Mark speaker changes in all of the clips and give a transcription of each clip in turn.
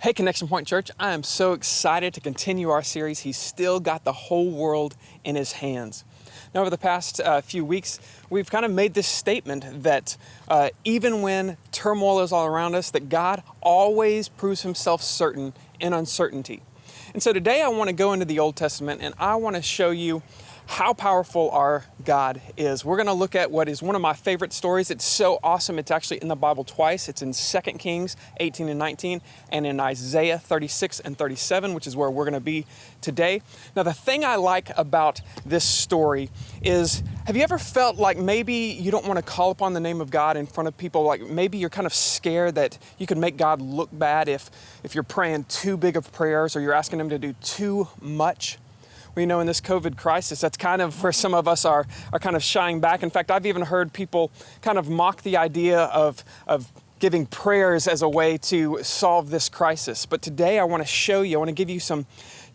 Speaker 1: Hey, Connection Point Church, I am so excited to continue our series, He's Still Got the Whole World in His Hands. Now, over the past few weeks, we've kind of made this statement that even when turmoil is all around us, that God always proves Himself certain in uncertainty. And so today I want to go into the Old Testament and I want to show you how powerful our God is. We're going to look at what is one of my favorite stories. It's so awesome. It's actually in the Bible twice. It's in 2 Kings 18 and 19 and in Isaiah 36 and 37, which is where we're going to be today. Now, the thing I like about this story is, have you ever felt like maybe you don't want to call upon the name of God in front of people? Like maybe you're kind of scared that you could make God look bad if you're praying too big of prayers or you're asking Him to do too much? We know in this COVID crisis, that's kind of where some of us are kind of shying back. In fact, I've even heard people kind of mock the idea of giving prayers as a way to solve this crisis. But today I want to show you, I want to give you some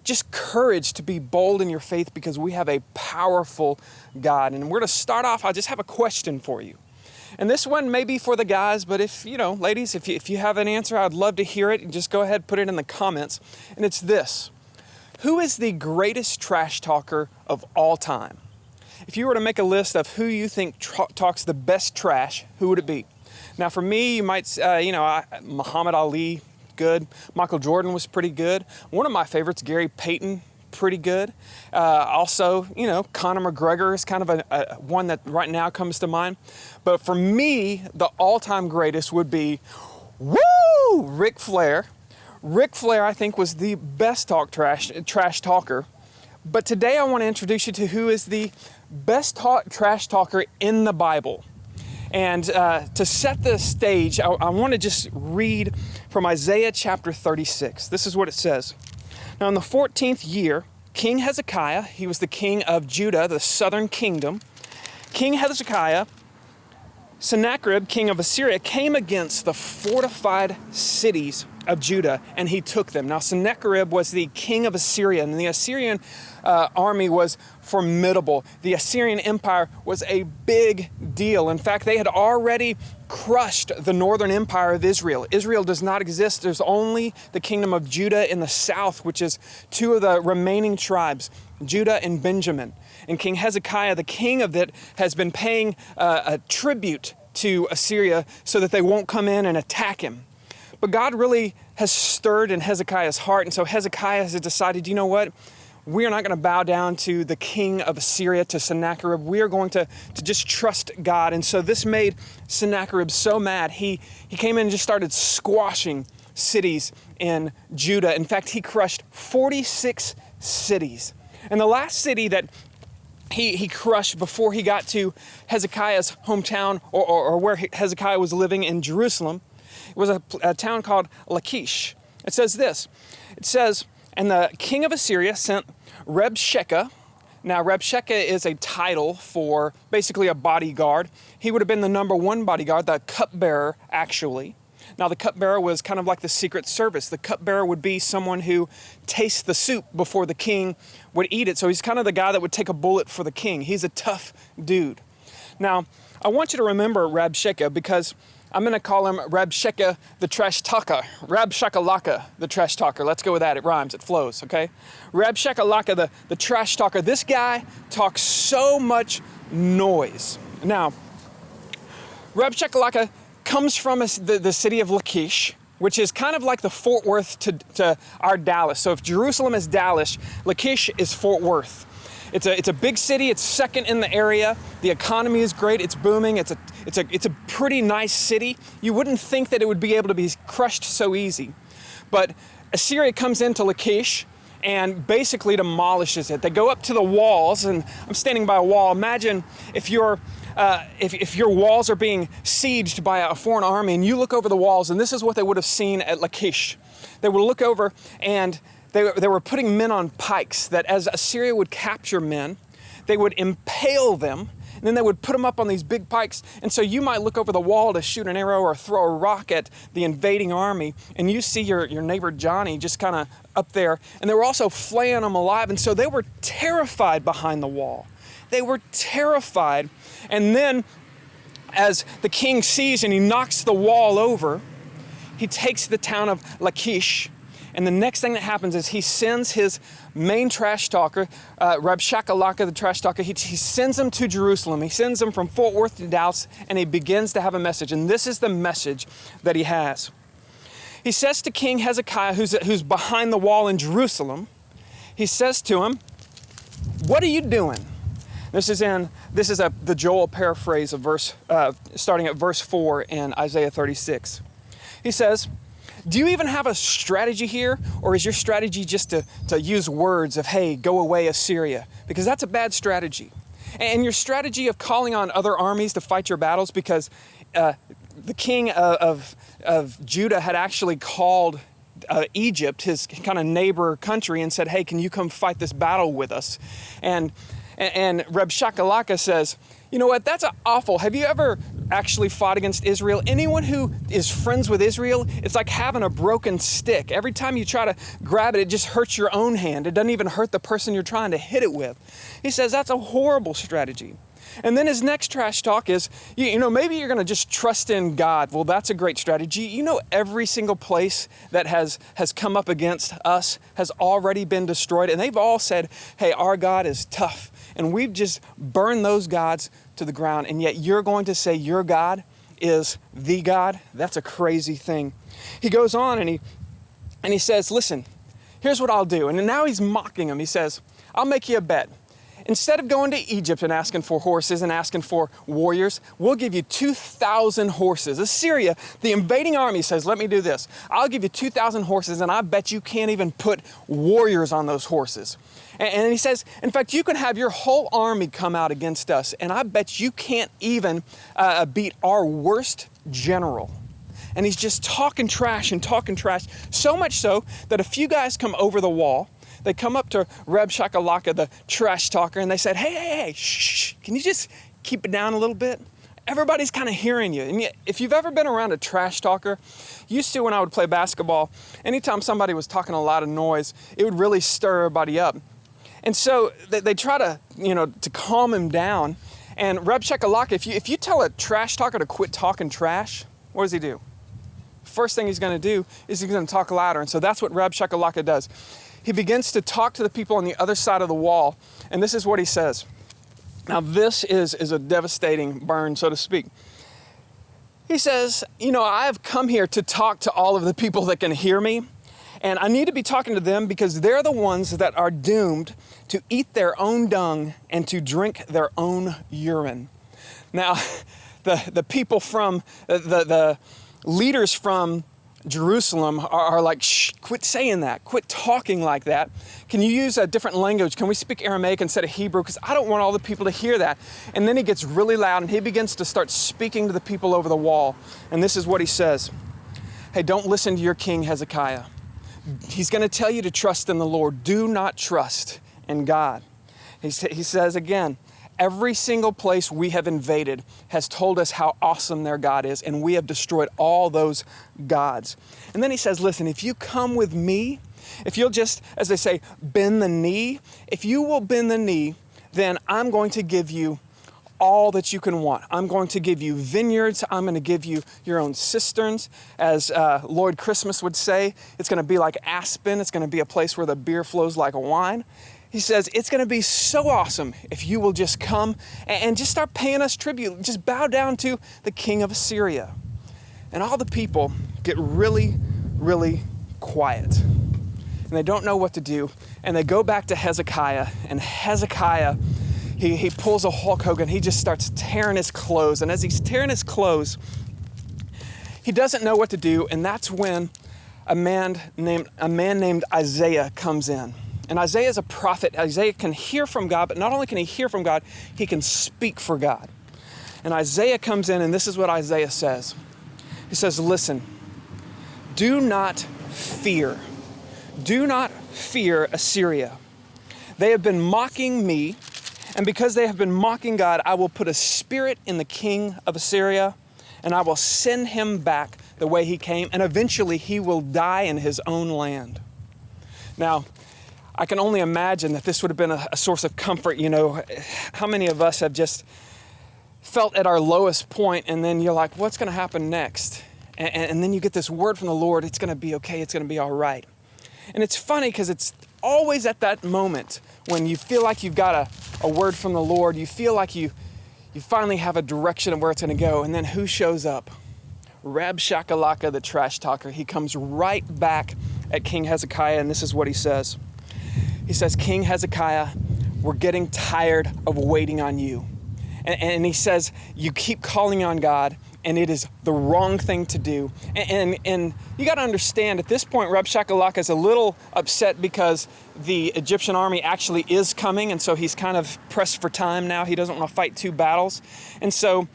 Speaker 1: just courage to be bold in your faith because we have a powerful God. And we're going to start off, I just have a question for you. And this one may be for the guys, but if, ladies, if you have an answer, I'd love to hear it. And just go ahead, put it in the comments. And it's this. Who is the greatest trash talker of all time? If you were to make a list of who you think talks the best trash, who would it be? Now for me, you might, Muhammad Ali, good. Michael Jordan was pretty good. One of my favorites, Gary Payton, pretty good. Also, Conor McGregor is kind of a one that right now comes to mind. But for me, the all-time greatest would be, Ric Flair. Ric Flair, I think, was the best trash talker. But today I want to introduce you to who is the best trash talker in the Bible. And to set the stage, I want to just read from Isaiah chapter 36. This is what it says. Now, in the 14th year, King Hezekiah, he was the king of Judah, the southern kingdom. King Hezekiah, Sennacherib, king of Assyria, came against the fortified cities of Judah, and he took them. Now, Sennacherib was the king of Assyria, and the Assyrian army was formidable. The Assyrian Empire was a big deal. In fact, they had already crushed the northern empire of Israel. Israel does not exist. There's only the kingdom of Judah in the south, which is two of the remaining tribes, Judah and Benjamin. And King Hezekiah, the king of it, has been paying a tribute to Assyria so that they won't come in and attack him. But God really has stirred in Hezekiah's heart, and so Hezekiah has decided, you know what? We are not going to bow down to the king of Assyria, to Sennacherib. We are going to just trust God. And so this made Sennacherib so mad. He came in and just started squashing cities in Judah. In fact, he crushed 46 cities. And the last city that he crushed before he got to Hezekiah's hometown or where Hezekiah was living in Jerusalem, it was a town called Lachish. It says this. It says, and the king of Assyria sent Rabshakeh. Now, Rabshakeh is a title for basically a bodyguard. He would have been the number one bodyguard, the cupbearer, actually. Now, the cupbearer was kind of like the Secret Service. The cupbearer would be someone who tastes the soup before the king would eat it. So he's kind of the guy that would take a bullet for the king. He's a tough dude. Now, I want you to remember Rabshakeh because I'm going to call him Rabshakeh the trash talker. Rabshakalaka the trash talker. Let's go with that. It rhymes. It flows, okay? Rabshakalaka the trash talker. This guy talks so much noise. Now, Rabshakalaka comes from the city of Lachish, which is kind of like the Fort Worth to our Dallas. So if Jerusalem is Dallas, Lachish is Fort Worth. It's a big city. It's second in the area. The economy is great. It's booming. It's a pretty nice city. You wouldn't think that it would be able to be crushed so easy. But Assyria comes into Lachish and basically demolishes it. They go up to the walls, and I'm standing by a wall. Imagine if your walls are being sieged by a foreign army and you look over the walls, and this is what they would have seen at Lachish. They would look over and they were putting men on pikes that as Assyria would capture men, they would impale them, and then they would put them up on these big pikes. And so you might look over the wall to shoot an arrow or throw a rock at the invading army, and you see your neighbor Johnny just kind of up there. And they were also flaying them alive, and so they were terrified behind the wall. They were terrified. And then as the king sees and he knocks the wall over, he takes the town of Lachish And the next thing that happens is he sends his main trash talker, Rabshakeh, the trash talker, he sends him to Jerusalem. He sends him from Fort Worth to Dallas, and he begins to have a message. And this is the message that he has. He says to King Hezekiah, who's behind the wall in Jerusalem, he says to him, "What are you doing?" This is the Joel paraphrase of starting at verse 4 in Isaiah 36. He says, "Do you even have a strategy here? Or is your strategy just to use words of, hey, go away Assyria? Because that's a bad strategy. And your strategy of calling on other armies to fight your battles because the king of Judah had actually called Egypt, his kind of neighbor country, and said, hey, can you come fight this battle with us?" And Rabshakeh says, "You know what, that's awful. Have you ever actually fought against Israel? Anyone who is friends with Israel, it's like having a broken stick. Every time you try to grab it, it just hurts your own hand. It doesn't even hurt the person you're trying to hit it with." He says that's a horrible strategy. And then his next trash talk is, maybe you're going to just trust in God. Well, that's a great strategy. Every single place that has come up against us has already been destroyed. And they've all said, hey, our God is tough. And we've just burned those gods to the ground. And yet you're going to say your God is the God? That's a crazy thing. He goes on and he says, listen, here's what I'll do. And now he's mocking him. He says, I'll make you a bet. Instead of going to Egypt and asking for horses and asking for warriors, we'll give you 2,000 horses. Assyria, the invading army, says, let me do this. I'll give you 2,000 horses, and I bet you can't even put warriors on those horses. And he says, in fact, you can have your whole army come out against us, and I bet you can't even beat our worst general. And he's just talking trash, so much so that a few guys come over the wall. They come up to Rabshakeh, the trash talker, and they said, hey, shh, can you just keep it down a little bit? Everybody's kind of hearing you. And yet, if you've ever been around a trash talker, used to when I would play basketball, anytime somebody was talking a lot of noise, it would really stir everybody up. And so they try to calm him down. And Rabshakeh, if you tell a trash talker to quit talking trash, what does he do? First thing he's going to do is he's going to talk louder. And so that's what Rabshakeh does. He begins to talk to the people on the other side of the wall, and this is what he says. Now, this is a devastating burn, so to speak. He says, I have come here to talk to all of the people that can hear me, and I need to be talking to them because they're the ones that are doomed to eat their own dung and to drink their own urine. Now, the people from, the leaders from Jerusalem are like, shh, quit saying that. Quit talking like that. Can you use a different language? Can we speak Aramaic instead of Hebrew? Because I don't want all the people to hear that. And then he gets really loud and he begins to start speaking to the people over the wall. And this is what he says. Hey, don't listen to your king Hezekiah. He's going to tell you to trust in the Lord. Do not trust in God. He says again, every single place we have invaded has told us how awesome their God is, and we have destroyed all those gods. And then he says, listen, if you come with me, if you'll just, as they say, bend the knee, if you will bend the knee, then I'm going to give you all that you can want. I'm going to give you vineyards. I'm going to give you your own cisterns. As Lloyd Christmas would say, it's going to be like Aspen. It's going to be a place where the beer flows like wine. He says, it's going to be so awesome if you will just come and just start paying us tribute. Just bow down to the king of Assyria. And all the people get really, really quiet. And they don't know what to do. And they go back to Hezekiah. And Hezekiah, he pulls a Hulk Hogan. He just starts tearing his clothes. And as he's tearing his clothes, he doesn't know what to do. And that's when a man named Isaiah comes in. And Isaiah is a prophet. Isaiah can hear from God, but not only can he hear from God, he can speak for God. And Isaiah comes in, and this is what Isaiah says. He says, listen, do not fear. Do not fear Assyria. They have been mocking me, and because they have been mocking God, I will put a spirit in the king of Assyria, and I will send him back the way he came, and eventually he will die in his own land. Now, I can only imagine that this would have been a source of comfort. How many of us have just felt at our lowest point, and then you're like, what's going to happen next? And then you get this word from the Lord, it's going to be okay, it's going to be all right. And it's funny because it's always at that moment when you feel like you've got a word from the Lord, you feel like you finally have a direction of where it's going to go, and then who shows up? Rabshakeh, the trash talker. He comes right back at King Hezekiah, and this is what he says. He says, King Hezekiah, we're getting tired of waiting on you. And he says, you keep calling on God, and it is the wrong thing to do. And you got to understand, at this point, Rabshakeh is a little upset because the Egyptian army actually is coming, and so he's kind of pressed for time now. He doesn't want to fight 2 battles. And so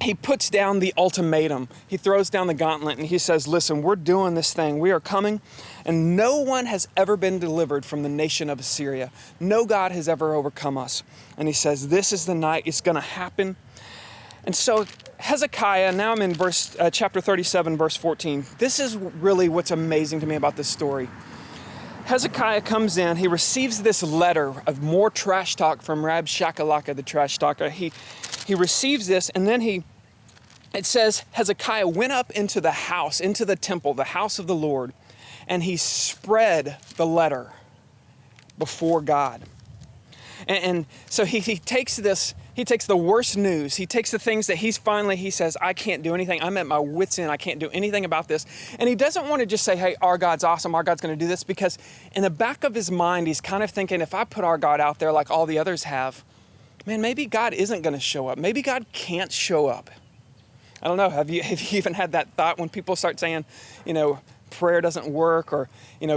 Speaker 1: he puts down the ultimatum. He throws down the gauntlet and he says, listen, we're doing this thing. We are coming, and no one has ever been delivered from the nation of Assyria. No God has ever overcome us. And he says, this is the night it's going to happen. And so Hezekiah, now I'm in chapter 37, verse 14. This is really what's amazing to me about this story. Hezekiah comes in, he receives this letter of more trash talk from Rabshakeh, the trash talker. He receives this, and then it says Hezekiah went up into the house, into the temple, the house of the Lord, and he spread the letter before God. And so he takes this, he takes the worst news, he takes the things that he says, I can't do anything, I'm at my wit's end, I can't do anything about this. And he doesn't want to just say, hey, our God's awesome, our God's going to do this, because in the back of his mind, he's kind of thinking, if I put our God out there like all the others have, man, maybe God isn't going to show up. Maybe God can't show up. I don't know, have you even had that thought when people start saying, prayer doesn't work, or,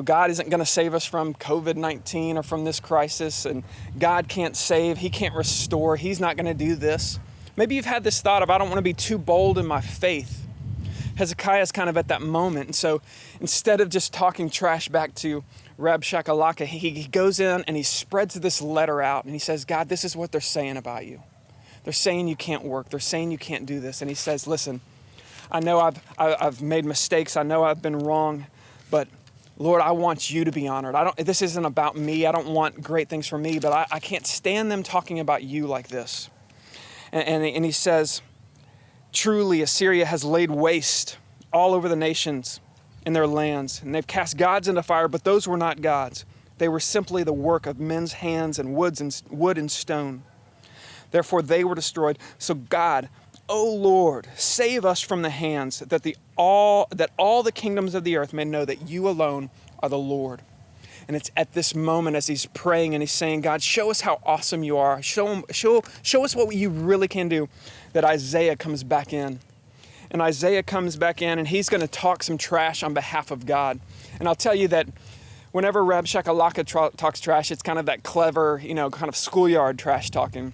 Speaker 1: God isn't going to save us from COVID-19 or from this crisis, and God can't save, he can't restore, he's not going to do this. Maybe you've had this thought of, I don't want to be too bold in my faith. Hezekiah's kind of at that moment. And so instead of just talking trash back to Rabshakeh, he goes in and he spreads this letter out, and he says, God, this is what they're saying about you. They're saying you can't work. They're saying you can't do this. And he says, listen, I know I've made mistakes. I know I've been wrong, but Lord, I want you to be honored. This isn't about me. I don't want great things for me, but I can't stand them talking about you like this. And he says, truly, Assyria has laid waste all over the nations and their lands, and they've cast gods into fire, but those were not gods. They were simply the work of men's hands and wood and stone. Therefore, they were destroyed. So God, O Lord, save us from the hands, that all the kingdoms of the earth may know that you alone are the Lord. And it's at this moment as he's praying and he's saying, God, show us how awesome you are. Show us what you really can do, that Isaiah comes back in. And Isaiah comes back in, and he's going to talk some trash on behalf of God. And I'll tell you that whenever Rabshakeh talks trash, it's kind of that clever, kind of schoolyard trash talking.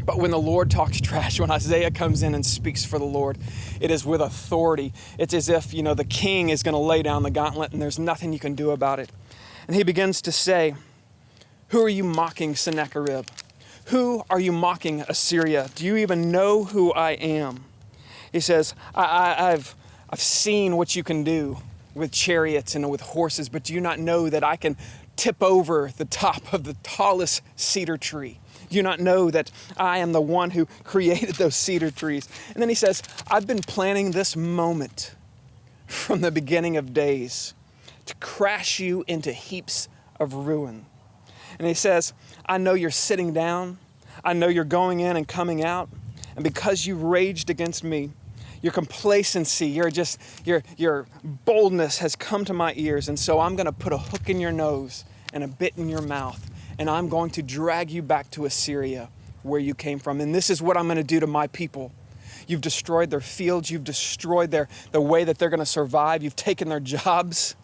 Speaker 1: But when the Lord talks trash, when Isaiah comes in and speaks for the Lord, it is with authority. It's as if, the king is going to lay down the gauntlet and there's nothing you can do about it. And he begins to say, who are you mocking, Sennacherib? Who are you mocking, Assyria? Do you even know who I am? He says, I've seen what you can do with chariots and with horses, but do you not know that I can tip over the top of the tallest cedar tree? Do you not know that I am the one who created those cedar trees? And then he says, I've been planning this moment from the beginning of days to crash you into heaps of ruin. And he says, I know you're sitting down. I know you're going in and coming out. And because you raged against me, your complacency, your boldness has come to my ears. And so I'm going to put a hook in your nose and a bit in your mouth. And I'm going to drag you back to Assyria, where you came from. And this is what I'm going to do to my people. You've destroyed their fields. You've destroyed the way that they're going to survive. You've taken their jobs.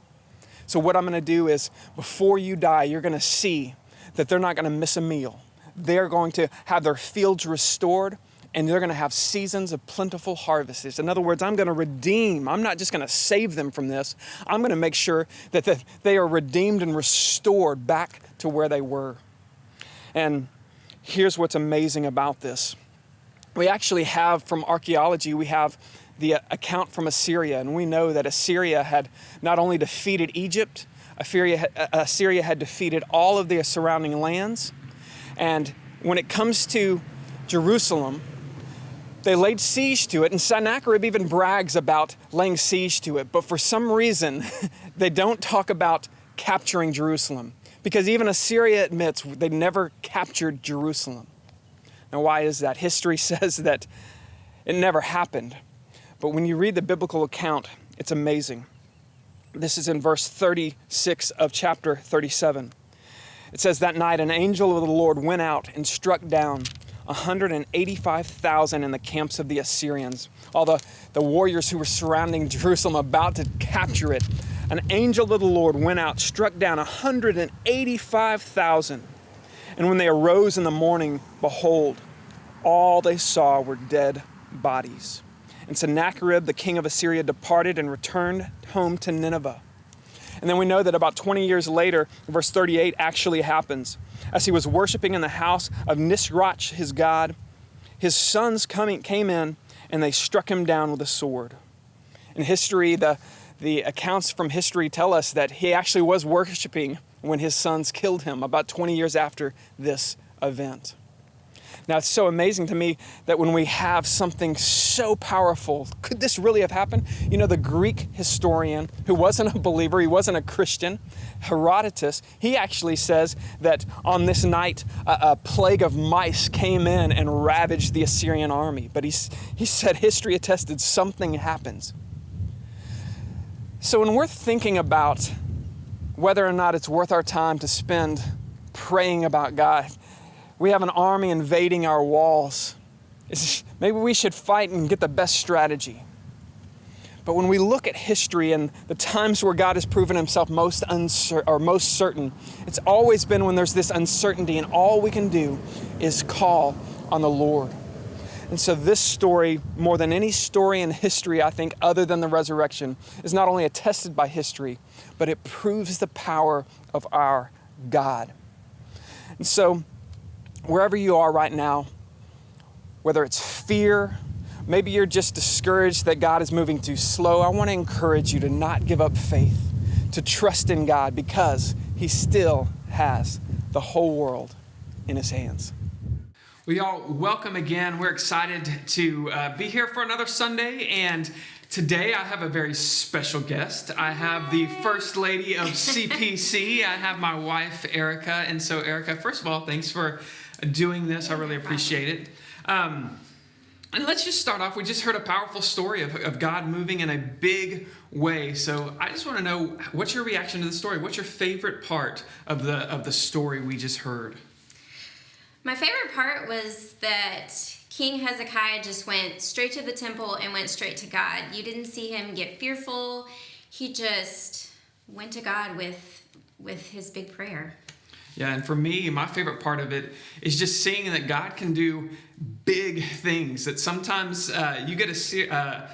Speaker 1: So what I'm going to do is, before you die, you're going to see that they're not going to miss a meal. They're going to have their fields restored, and they're going to have seasons of plentiful harvests. In other words, I'm going to redeem. I'm not just going to save them from this. I'm going to make sure that they are redeemed and restored back to where they were. And here's what's amazing about this. We actually have, from archaeology, we have the account from Assyria, and we know that Assyria had not only defeated Egypt, Assyria had defeated all of the surrounding lands. And when it comes to Jerusalem, they laid siege to it, and Sennacherib even brags about laying siege to it. But for some reason, they don't talk about capturing Jerusalem, because even Assyria admits they never captured Jerusalem. Now, why is that? History says that it never happened. But when you read the biblical account, it's amazing. This is in verse 36 of chapter 37. It says, "That night an angel of the Lord went out and struck down 185,000 in the camps of the Assyrians." All the warriors who were surrounding Jerusalem about to capture it. An angel of the Lord went out, struck down 185,000. And when they arose in the morning, behold, all they saw were dead bodies. And Sennacherib, the king of Assyria, departed and returned home to Nineveh. And then we know that about 20 years later, verse 38 actually happens. As he was worshiping in the house of Nisroch, his god, his sons came in and they struck him down with a sword. In history, the accounts from history tell us that he actually was worshiping when his sons killed him about 20 years after this event. Now, it's so amazing to me that when we have something so powerful, could this really have happened? You know, the Greek historian, who wasn't a believer, he wasn't a Christian, Herodotus, he actually says that on this night, a plague of mice came in and ravaged the Assyrian army. But he said history attested something happens. So when we're thinking about whether or not it's worth our time to spend praying about God, we have an army invading our walls. Maybe we should fight and get the best strategy. But when we look at history and the times where God has proven himself most certain, it's always been when there's this uncertainty and all we can do is call on the Lord. And so this story, more than any story in history, I think, other than the resurrection, is not only attested by history, but it proves the power of our God. And so wherever you are right now, whether it's fear, maybe you're just discouraged that God is moving too slow, I want to encourage you to not give up faith, to trust in God, because he still has the whole world in his hands. Well, y'all, welcome again. We're excited to be here for another Sunday, and today I have a very special guest. I have the First Lady of CPC. I have my wife, Erica. And so, Erica, first of all, thanks for doing this. I really appreciate it. And let's just start off. We just heard a powerful story of God moving in a big way. So I just want to know, what's your reaction to the story? What's your favorite part of the story we just heard?
Speaker 2: My favorite part was that King Hezekiah just went straight to the temple and went straight to God. You didn't see him get fearful. He just went to God with his big prayer.
Speaker 1: Yeah, and for me, my favorite part of it is just seeing that God can do big things. That sometimes you get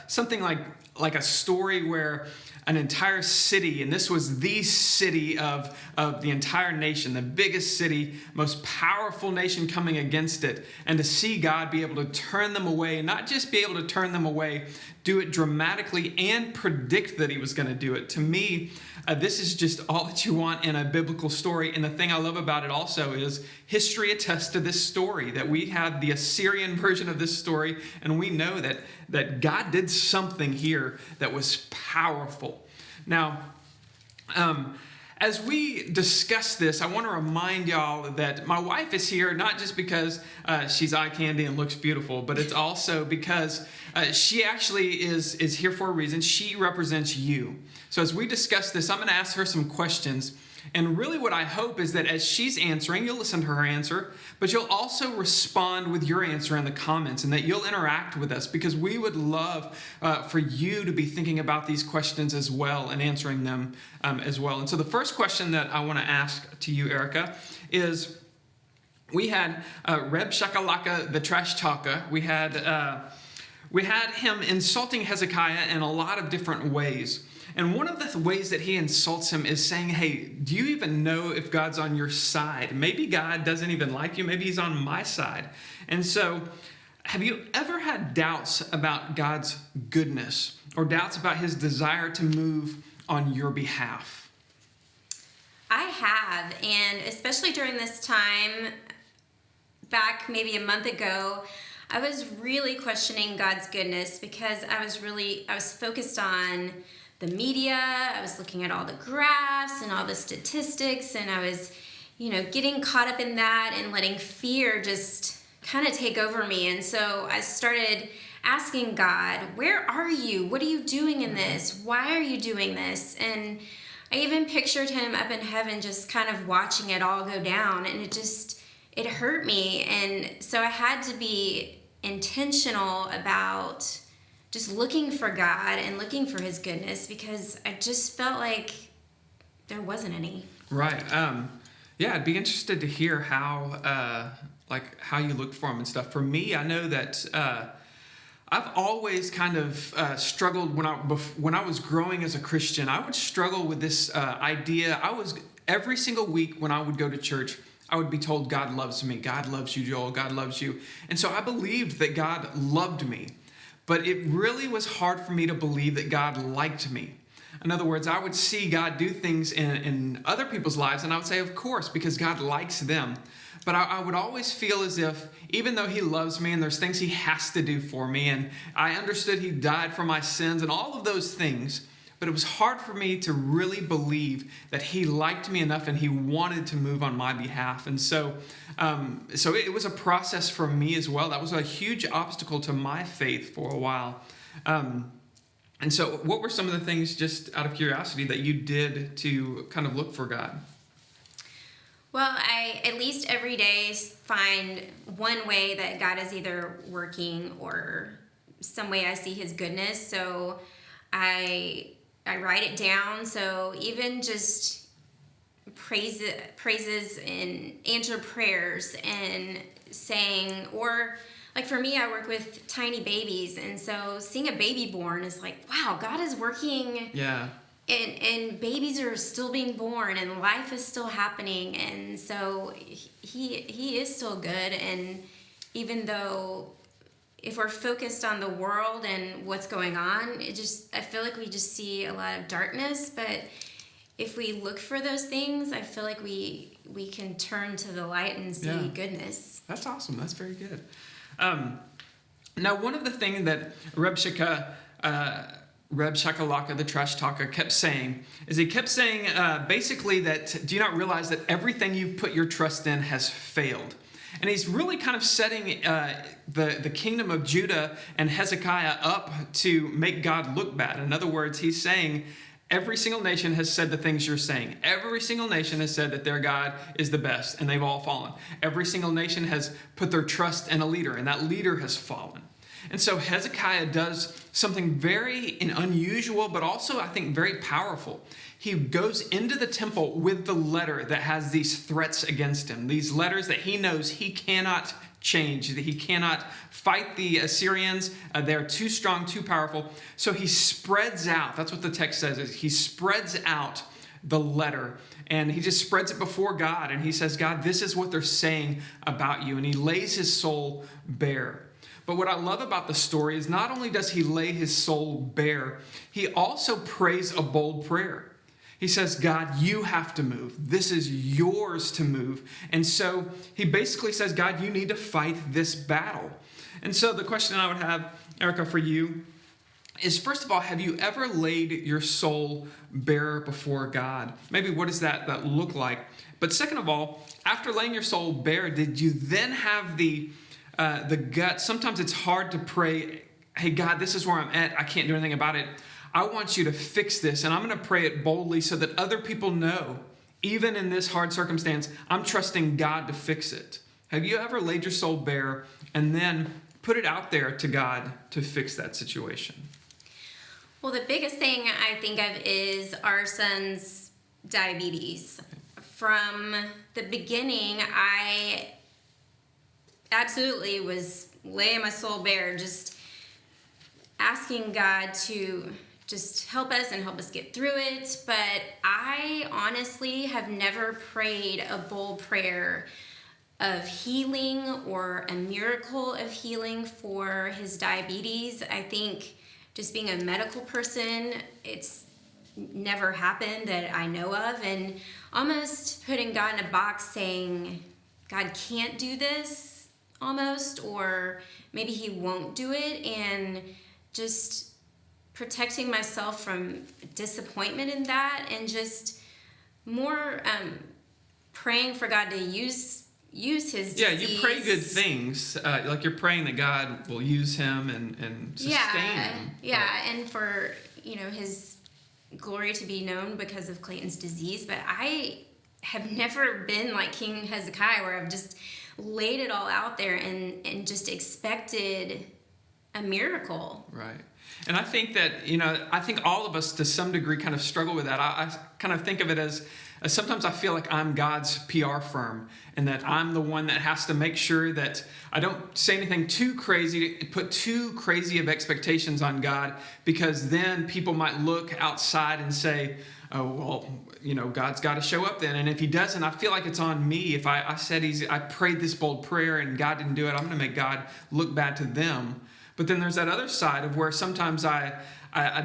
Speaker 1: something like a story where an entire city, and this was the city of the entire nation, the biggest city, most powerful nation coming against it, and to see God be able to turn them away, not just be able to turn them away, do it dramatically and predict that he was going to do it. To me, this is just all that you want in a biblical story. And the thing I love about it also is history attests to this story, that we had the Assyrian version of this story, and we know that God did something here that was powerful. Now, as we discuss this, I want to remind y'all that my wife is here not just because she's eye candy and looks beautiful, but it's also because she actually is here for a reason. She represents you. So as we discuss this, I'm going to ask her some questions. And really what I hope is that as she's answering, you'll listen to her answer, but you'll also respond with your answer in the comments, and that you'll interact with us, because we would love for you to be thinking about these questions as well and answering them as well. And so the first question that I want to ask to you, Erica, is we had Reb Shakalaka, the trash talker. We had him insulting Hezekiah in a lot of different ways. And one of the ways that he insults him is saying, hey, do you even know if God's on your side? Maybe God doesn't even like you. Maybe he's on my side. And so have you ever had doubts about God's goodness, or doubts about his desire to move on your behalf?
Speaker 2: I have, and especially during this time, back maybe a month ago, I was really questioning God's goodness, because I was focused on the media. I was looking at all the graphs and all the statistics, and I was, getting caught up in that and letting fear just kind of take over me. And so I started asking God, where are you? What are you doing in this? Why are you doing this? And I even pictured him up in heaven just kind of watching it all go down, and it hurt me. And so I had to be intentional about just looking for God and looking for his goodness, because I just felt like there wasn't any.
Speaker 1: Right. Yeah, I'd be interested to hear how you looked for him and stuff. For me, I know that I've always kind of struggled when I was growing as a Christian. I would struggle with this idea. Every single week when I would go to church, I would be told, God loves me. God loves you, Joel. God loves you. And so I believed that God loved me. But it really was hard for me to believe that God liked me. In other words, I would see God do things in other people's lives, and I would say, of course, because God likes them. But I would always feel as if, even though he loves me and there's things he has to do for me, and I understood he died for my sins and all of those things, but it was hard for me to really believe that he liked me enough and he wanted to move on my behalf. And so it was a process for me as well. That was a huge obstacle to my faith for a while. And so what were some of the things, just out of curiosity, that you did to kind of look for God?
Speaker 2: Well, I at least every day find one way that God is either working or some way I see his goodness. So I write it down. So even just praises and answer prayers and saying, or like for me, I work with tiny babies. And so seeing a baby born is like, wow, God is working.
Speaker 1: Yeah.
Speaker 2: And babies are still being born and life is still happening. And so he is still good. And even though if we're focused on the world and what's going on, I feel like we just see a lot of darkness. But if we look for those things, I feel like we can turn to the light and see goodness.
Speaker 1: That's awesome. That's very good. Now, one of the things that Reb Shakalaka, the trash talker, kept saying is he kept saying basically that, do you not realize that everything you put your trust in has failed? And he's really kind of setting the kingdom of Judah and Hezekiah up to make God look bad. In other words, he's saying every single nation has said the things you're saying. Every single nation has said that their God is the best, and they've all fallen. Every single nation has put their trust in a leader, and that leader has fallen. And so Hezekiah does something very unusual, but also, I think, very powerful. He goes into the temple with the letter that has these threats against him, these letters that he knows he cannot change, that he cannot fight the Assyrians. They're too strong, too powerful. So he spreads out. That's what the text says, is he spreads out the letter, and he just spreads it before God, and he says, God, this is what they're saying about you, and he lays his soul bare. But what I love about the story is not only does he lay his soul bare, he also prays a bold prayer. He says, God, you have to move. This is yours to move. And so he basically says, God, you need to fight this battle. And so the question I would have, Erica, for you is, first of all, have you ever laid your soul bare before God? Maybe what does that look like? But second of all, after laying your soul bare, did you then have the guts? Sometimes it's hard to pray, hey, God, this is where I'm at. I can't do anything about it. I want you to fix this, and I'm going to pray it boldly so that other people know, even in this hard circumstance, I'm trusting God to fix it. Have you ever laid your soul bare and then put it out there to God to fix that situation?
Speaker 2: Well, the biggest thing I think of is our son's diabetes. From the beginning, I absolutely was laying my soul bare, just asking God to just help us and help us get through it. But I honestly have never prayed a bold prayer of healing or a miracle of healing for his diabetes. I think just being a medical person, it's never happened that I know of, and almost putting God in a box saying, God can't do this almost, or maybe he won't do it, and just protecting myself from disappointment in that, and just more praying for God to use his disease.
Speaker 1: Yeah, you pray good things. Like you're praying that God will use him and sustain him.
Speaker 2: Yeah, and for, his glory to be known because of Clayton's disease. But I have never been like King Hezekiah, where I've just laid it all out there and just expected a miracle.
Speaker 1: Right. And I think that, I think all of us to some degree kind of struggle with that. I kind of think of it as sometimes I feel like I'm God's PR firm, and that I'm the one that has to make sure that I don't say anything too crazy, put too crazy of expectations on God, because then people might look outside and say, oh, well, God's got to show up then. And if he doesn't, I feel like it's on me. If I prayed this bold prayer and God didn't do it, I'm going to make God look bad to them. But then there's that other side of where sometimes I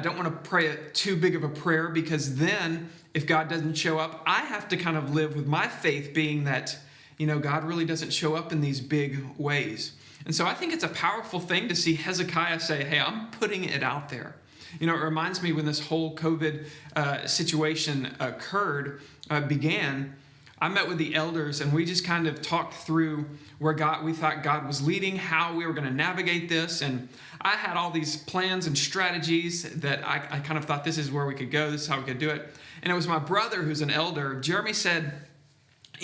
Speaker 1: don't want to pray too big of a prayer, because then if God doesn't show up, I have to kind of live with my faith being that, God really doesn't show up in these big ways. And so I think it's a powerful thing to see Hezekiah say, hey, I'm putting it out there. It reminds me when this whole COVID situation began, I met with the elders and we just kind of talked through where we thought God was leading, how we were going to navigate this. And I had all these plans and strategies that I kind of thought this is where we could go, this is how we could do it. And it was my brother who's an elder, Jeremy, said,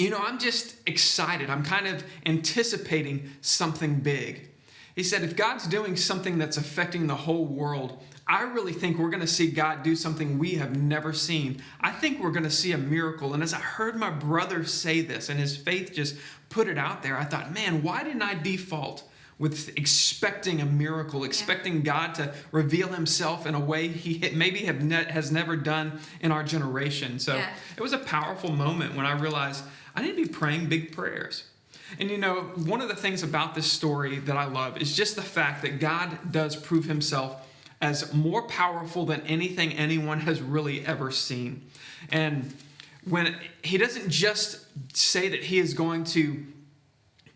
Speaker 1: I'm just excited. I'm kind of anticipating something big. He said, if God's doing something that's affecting the whole world, I really think we're going to see God do something we have never seen. I think we're going to see a miracle. And as I heard my brother say this and his faith just put it out there, I thought, man, why didn't I default with expecting a miracle, expecting God to reveal himself in a way he maybe has never done in our generation? So It was a powerful moment when I realized I need to be praying big prayers. And one of the things about this story that I love is just the fact that God does prove himself as more powerful than anything anyone has really ever seen. And when he doesn't just say that he is going to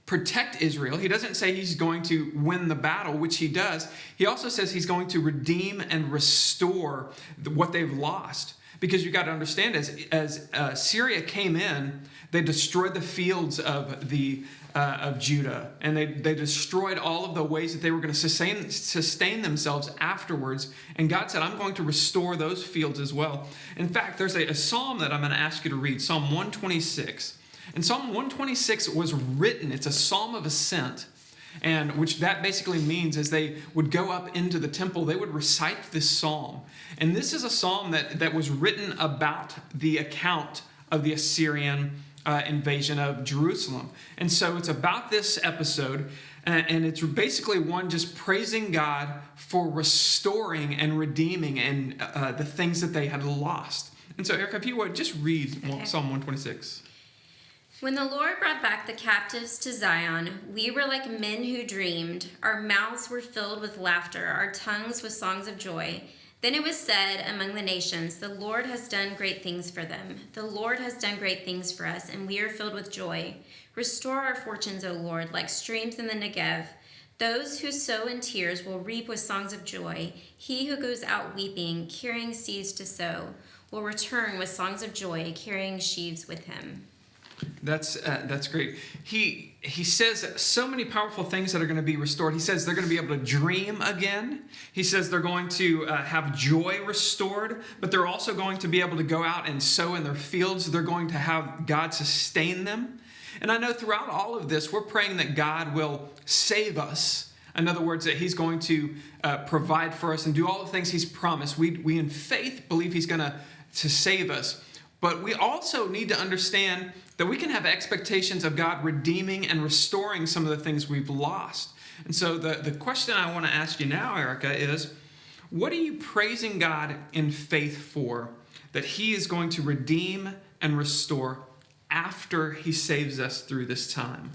Speaker 1: protect Israel, he doesn't say he's going to win the battle, which he does. He also says he's going to redeem and restore what they've lost. Because you've got to understand, as Syria came in, they destroyed the fields of Judah, and they destroyed all of the ways that they were going to sustain themselves afterwards. And God said, I'm going to restore those fields as well. In fact, there's a psalm that I'm going to ask you to read, Psalm 126. And Psalm 126 was written, it's a psalm of ascent. And which that basically means is they would go up into the temple, they would recite this psalm. And this is a psalm that was written about the account of the Assyrian invasion of Jerusalem. And so it's about this episode, and it's basically one just praising God for restoring and redeeming and the things that they had lost. And so, Erica, if you would, just read Psalm 126.
Speaker 2: When the Lord brought back the captives to Zion, we were like men who dreamed. Our mouths were filled with laughter, our tongues with songs of joy. Then it was said among the nations, the Lord has done great things for them. The Lord has done great things for us, and we are filled with joy. Restore our fortunes, O Lord, like streams in the Negev. Those who sow in tears will reap with songs of joy. He who goes out weeping, carrying seeds to sow, will return with songs of joy, carrying sheaves with him.
Speaker 1: That's great. He says so many powerful things that are going to be restored. He says they're going to be able to dream again. He says they're going to have joy restored, but they're also going to be able to go out and sow in their fields. They're going to have God sustain them. And I know throughout all of this, we're praying that God will save us. In other words, that he's going to provide for us and do all the things he's promised. We in faith believe he's going to save us. But we also need to understand that we can have expectations of God redeeming and restoring some of the things we've lost. And so the question I want to ask you now, Erica, is what are you praising God in faith for that he is going to redeem and restore after he saves us through this time?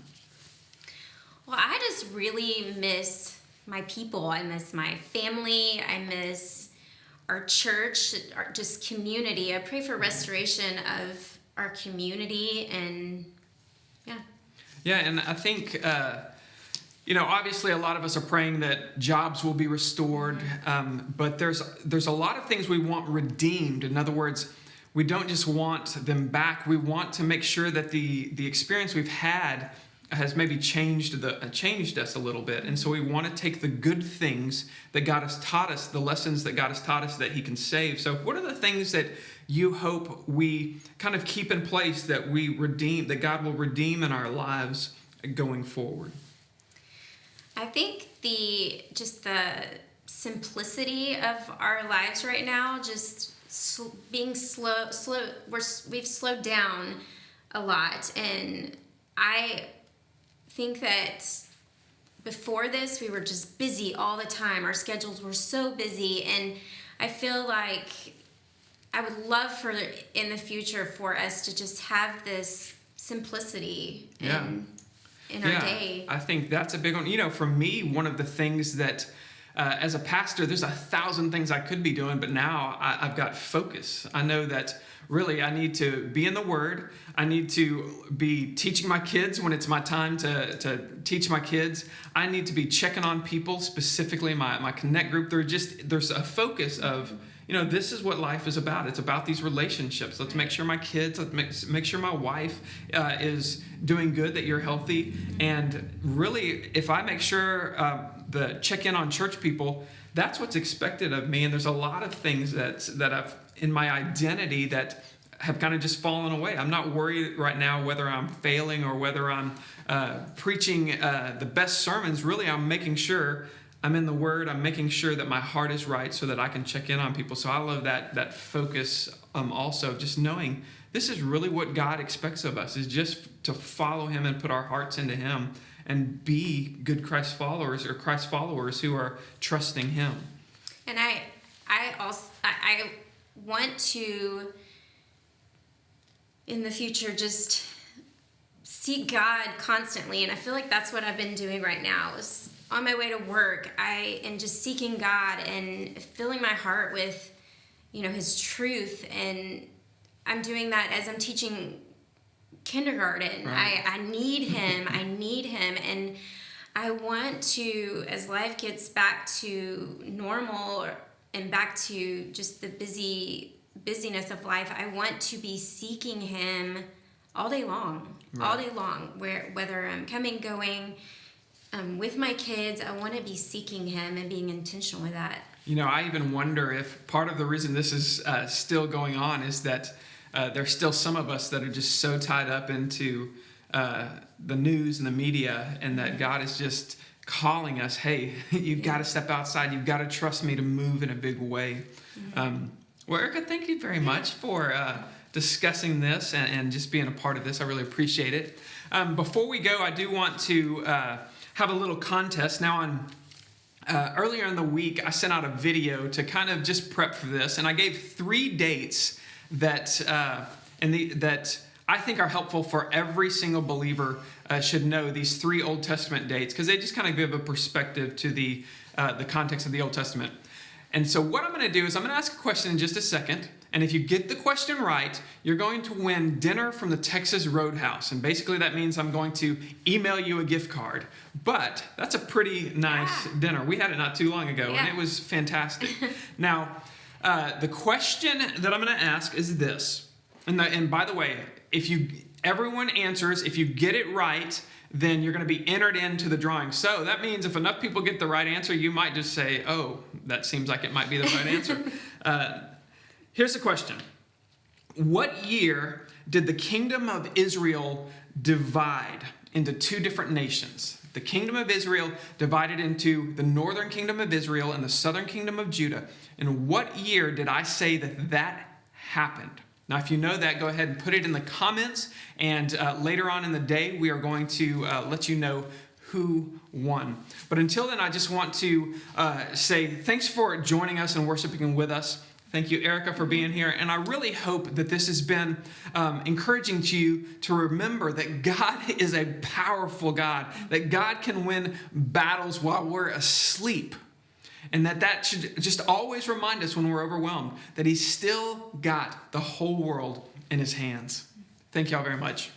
Speaker 2: Well, I just really miss my people. I miss my family. I miss our church, our just community. I pray for restoration of our community, and
Speaker 1: yeah, and I think Obviously a lot of us are praying that jobs will be restored, but there's a lot of things we want redeemed. In other words, we don't just want them back. We want to make sure that the experience we've had has maybe changed us a little bit. And so we want to take the good things that God has taught us, the lessons that God has taught us that he can save. So what are the things that you hope we kind of keep in place that that God will redeem in our lives going forward?
Speaker 2: I think the simplicity of our lives right now, just being slow, we've slowed down a lot. And I think that before this, we were just busy all the time. Our schedules were so busy, and I feel like I would love for in the future for us to just have this simplicity in our day.
Speaker 1: I think that's a big one. For me, one of the things that as a pastor, there's 1,000 things I could be doing, but now I've got focus. I know that really I need to be in the Word. I need to be teaching my kids when it's my time to teach my kids. I need to be checking on people, specifically my Connect group. There's a focus of, this is what life is about. It's about these relationships. Let's make sure my kids, make sure my wife is doing good, that you're healthy. And really, if I make sure check in on church people, that's what's expected of me. And there's a lot of things that I've in my identity that have kind of just fallen away. I'm not worried right now whether I'm failing or whether I'm preaching the best sermons. Really, I'm making sure I'm in the Word. I'm making sure that my heart is right so that I can check in on people. So I love that focus also, just knowing this is really what God expects of us, is just to follow him and put our hearts into him and be good Christ followers who are trusting him.
Speaker 2: And I want to, in the future, just seek God constantly. And I feel like that's what I've been doing right now. Is on my way to work, I am just seeking God and filling my heart with, his truth. And I'm doing that as I'm teaching kindergarten. Right. I need him. And I want to, as life gets back to normal and back to just the busyness of life, I want to be seeking him all day long. Right. All day long, whether I'm coming, going, with my kids, I want to be seeking him and being intentional with that.
Speaker 1: I even wonder if part of the reason this is still going on is that there's still some of us that are just so tied up into the news and the media, and that God is just calling us, hey, you've got to step outside. You've got to trust me to move in a big way. Mm-hmm. Well, Erica, thank you very much for discussing this and just being a part of this. I really appreciate it. Before we go, I do want to have a little contest. Now, earlier in the week, I sent out a video to kind of just prep for this, and I gave 3 dates that that I think are helpful for every single believer should know, these 3 Old Testament dates, because they just kind of give a perspective to the context of the Old Testament. And so what I'm going to do is I'm going to ask a question in just a second, and if you get the question right, you're going to win dinner from the Texas Roadhouse. And basically that means I'm going to email you a gift card. But that's a pretty nice dinner. We had it not too long ago, and it was fantastic. Now, the question that I'm going to ask is this. And by the way, everyone answers, if you get it right, then you're going to be entered into the drawing. So that means if enough people get the right answer, you might just say, oh, that seems like it might be the right answer. Here's the question. What year did the kingdom of Israel divide into 2 different nations? The kingdom of Israel divided into the northern kingdom of Israel and the southern kingdom of Judah. And what year did I say that happened? Now, if you know that, go ahead and put it in the comments. And later on in the day, we are going to let you know who won. But until then, I just want to say thanks for joining us and worshiping with us. Thank you, Erica, for being here. And I really hope that this has been encouraging to you to remember that God is a powerful God, that God can win battles while we're asleep. And that should just always remind us when we're overwhelmed that he's still got the whole world in his hands. Thank you all very much.